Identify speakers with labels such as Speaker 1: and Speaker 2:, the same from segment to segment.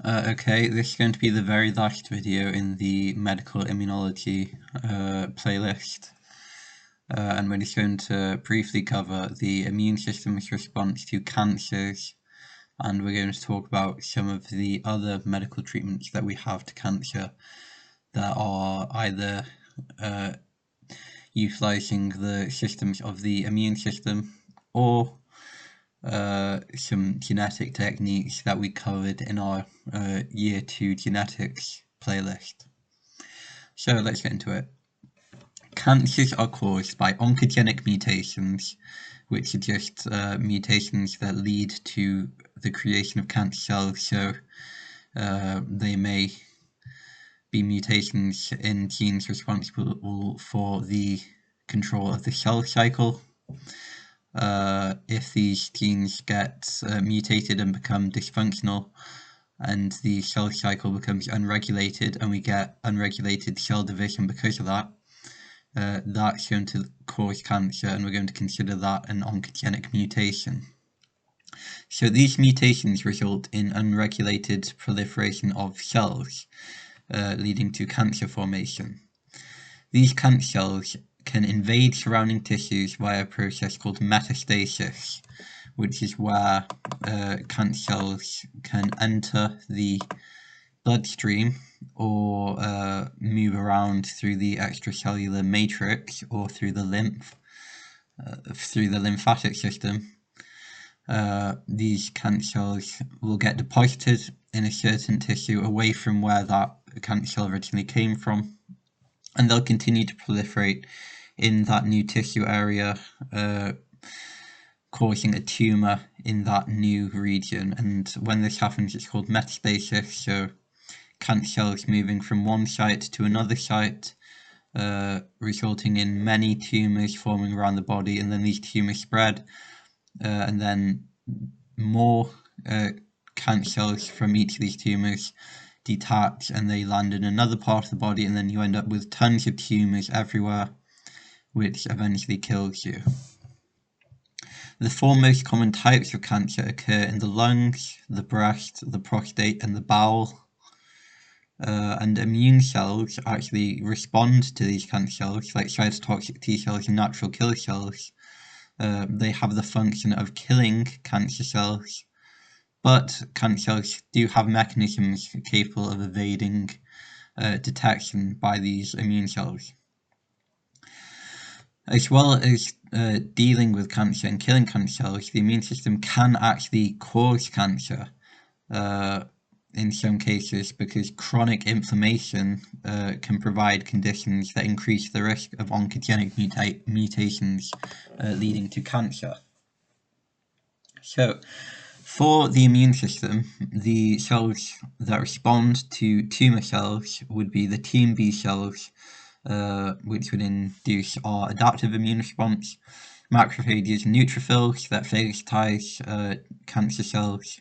Speaker 1: Okay, this is going to be the very last video in the medical immunology playlist, and we're just going to briefly cover the immune system's response to cancers, and we're going to talk about some of the other medical treatments that we have to cancer that are either utilizing the systems of the immune system or some genetic techniques that we covered in our Year 2 genetics playlist. So let's get into it. Cancers are caused by oncogenic mutations, which are just mutations that lead to the creation of cancer cells. So they may be mutations in genes responsible for the control of the cell cycle. If these genes get mutated and become dysfunctional, and the cell cycle becomes unregulated, and we get unregulated cell division because of that, that's going to cause cancer, and we're going to consider that an oncogenic mutation. So these mutations result in unregulated proliferation of cells, leading to cancer formation. These cancer cells can invade surrounding tissues via a process called metastasis, which is where cancer cells can enter the bloodstream or move around through the extracellular matrix or through the lymphatic system. These cancer cells will get deposited in a certain tissue away from where that cancer cell originally came from, and they'll continue to proliferate in that new tissue area, causing a tumor in that new region. And when this happens, it's called metastasis. So cancer cells moving from one site to another site, resulting in many tumors forming around the body, and then these tumors spread, and then more cancer cells from each of these tumors detach, and they land in another part of the body, and then you end up with tons of tumors everywhere, which eventually kills you. The four most common types of cancer occur in the lungs, the breast, the prostate, and the bowel. And immune cells actually respond to these cancer cells, like cytotoxic T cells and natural killer cells. They have the function of killing cancer cells, but cancer cells do have mechanisms capable of evading detection by these immune cells. As well as dealing with cancer and killing cancer cells, the immune system can actually cause cancer in some cases, because chronic inflammation can provide conditions that increase the risk of oncogenic mutations leading to cancer. So, for the immune system, the cells that respond to tumor cells would be the B cells, which would induce our adaptive immune response, macrophages and neutrophils that phagocytize cancer cells,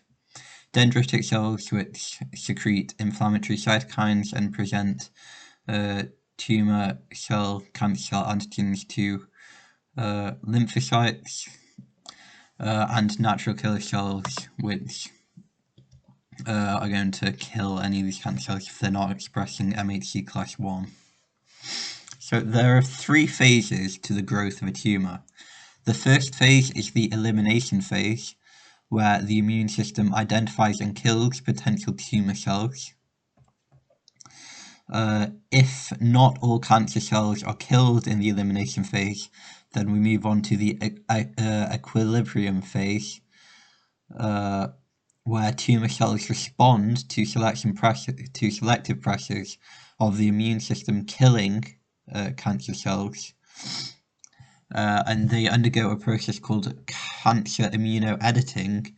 Speaker 1: dendritic cells, which secrete inflammatory cytokines and present tumor cell, cancer cell antigens to lymphocytes, and natural killer cells, which are going to kill any of these cancer cells if they're not expressing MHC class 1. So there are three phases to the growth of a tumor. The first phase is the elimination phase, where the immune system identifies and kills potential tumor cells. If not all cancer cells are killed in the elimination phase, then we move on to the equilibrium phase, where tumor cells respond to selective pressures of the immune system killing cancer cells, and they undergo a process called cancer immunoediting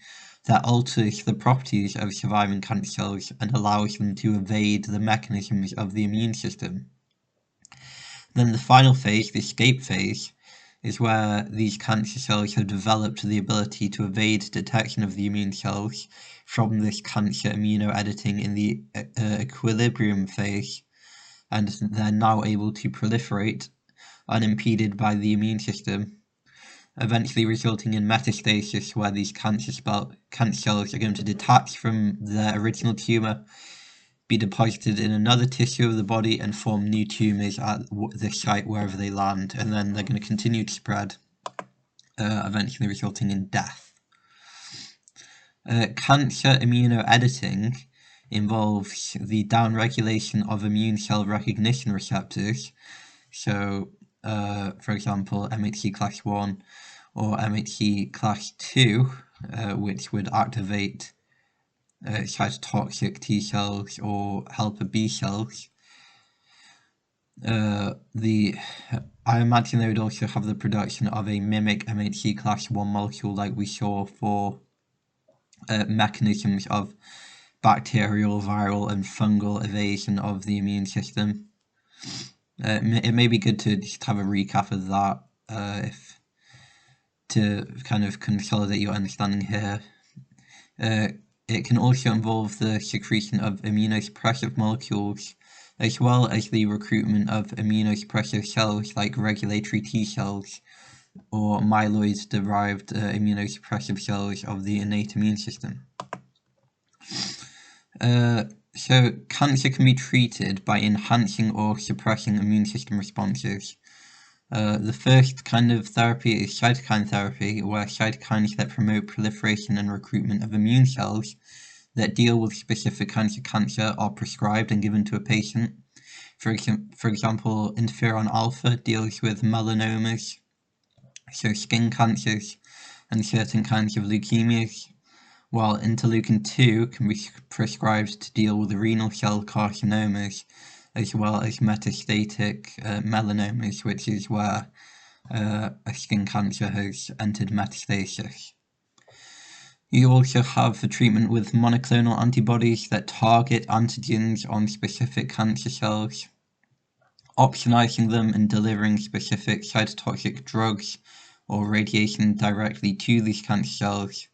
Speaker 1: that alters the properties of surviving cancer cells and allows them to evade the mechanisms of the immune system. Then the final phase, the escape phase, is where these cancer cells have developed the ability to evade detection of the immune cells from this cancer immunoediting in the equilibrium phase, and they're now able to proliferate unimpeded by the immune system, eventually resulting in metastasis, where these cancer cells are going to detach from their original tumour, be deposited in another tissue of the body, and form new tumours at the site wherever they land, and then they're going to continue to spread, eventually resulting in death. Cancer immunoediting involves the downregulation of immune cell recognition receptors, so for example MHC class 1 or MHC class 2, which would activate cytotoxic T cells or helper B cells. I imagine they would also have the production of a mimic MHC class 1 molecule, like we saw for mechanisms of bacterial, viral, and fungal evasion of the immune system. It may be good to just have a recap of that, to kind of consolidate your understanding here. It can also involve the secretion of immunosuppressive molecules, as well as the recruitment of immunosuppressive cells like regulatory T cells or myeloid-derived immunosuppressive cells of the innate immune system. So cancer can be treated by enhancing or suppressing immune system responses. The first kind of therapy is cytokine therapy, where cytokines that promote proliferation and recruitment of immune cells that deal with specific kinds of cancer are prescribed and given to a patient. For example, interferon alpha deals with melanomas, so skin cancers, and certain kinds of leukemias, while interleukin-2 can be prescribed to deal with renal cell carcinomas, as well as metastatic melanomas, which is where a skin cancer has entered metastasis. You also have the treatment with monoclonal antibodies that target antigens on specific cancer cells, opsonizing them and delivering specific cytotoxic drugs or radiation directly to these cancer cells.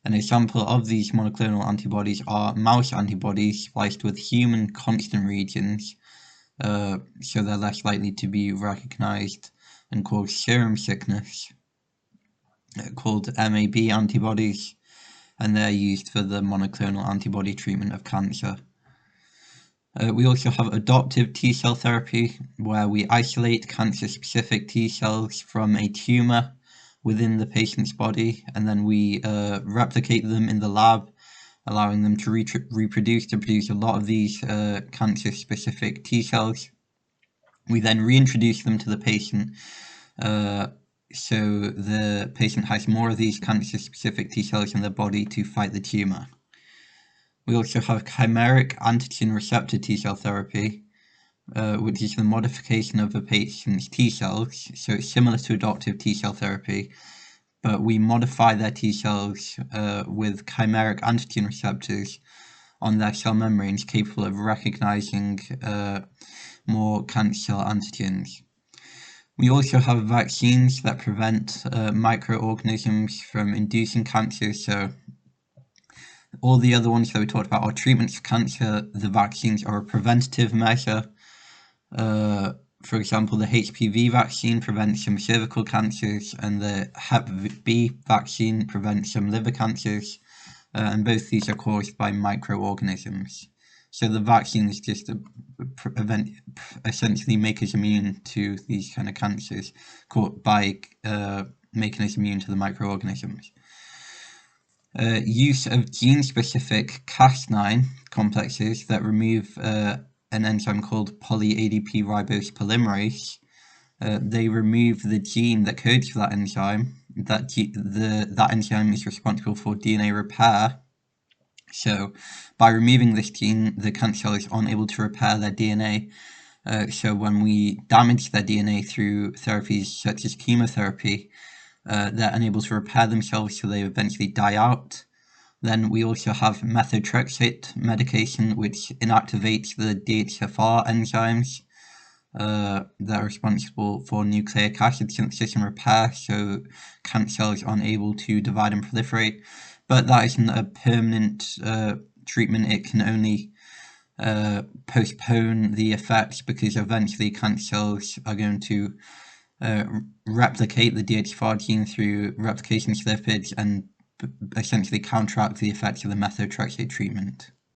Speaker 1: An example of these monoclonal antibodies are mouse antibodies spliced with human constant regions, so they're less likely to be recognized and cause serum sickness, called MAB antibodies, and they're used for the monoclonal antibody treatment of cancer. We also have adoptive T cell therapy, where we isolate cancer-specific T cells from a tumor within the patient's body, and then we replicate them in the lab, allowing them to reproduce to produce a lot of these cancer-specific T cells. We then reintroduce them to the patient, so the patient has more of these cancer-specific T cells in their body to fight the tumor. We also have chimeric antigen receptor T cell therapy, which is the modification of a patient's T cells. So it's similar to adoptive T cell therapy, but we modify their T cells with chimeric antigen receptors on their cell membranes capable of recognizing more cancer cell antigens. We also have vaccines that prevent microorganisms from inducing cancer. So all the other ones that we talked about are treatments for cancer. The vaccines are a preventative measure. For example, the HPV vaccine prevents some cervical cancers, and the Hep B vaccine prevents some liver cancers, and both these are caused by microorganisms. So the vaccines just essentially make us immune to these kind of cancers by making us immune to the microorganisms. Use of gene-specific Cas9 complexes that remove an enzyme called poly-ADP ribose polymerase. They remove the gene that codes for that enzyme. That enzyme is responsible for DNA repair. So by removing this gene, the cancer cell is unable to repair their DNA. So when we damage their DNA through therapies such as chemotherapy, they're unable to repair themselves, so they eventually die out. Then we also have methotrexate medication, which inactivates the DHFR enzymes that are responsible for nucleic acid synthesis and repair, so cancer cells are unable to divide and proliferate. But that isn't a permanent treatment. It can only postpone the effects, because eventually cancer cells are going to replicate the DHFR gene through replication slippage and essentially counteract the effects of the methotrexate treatment.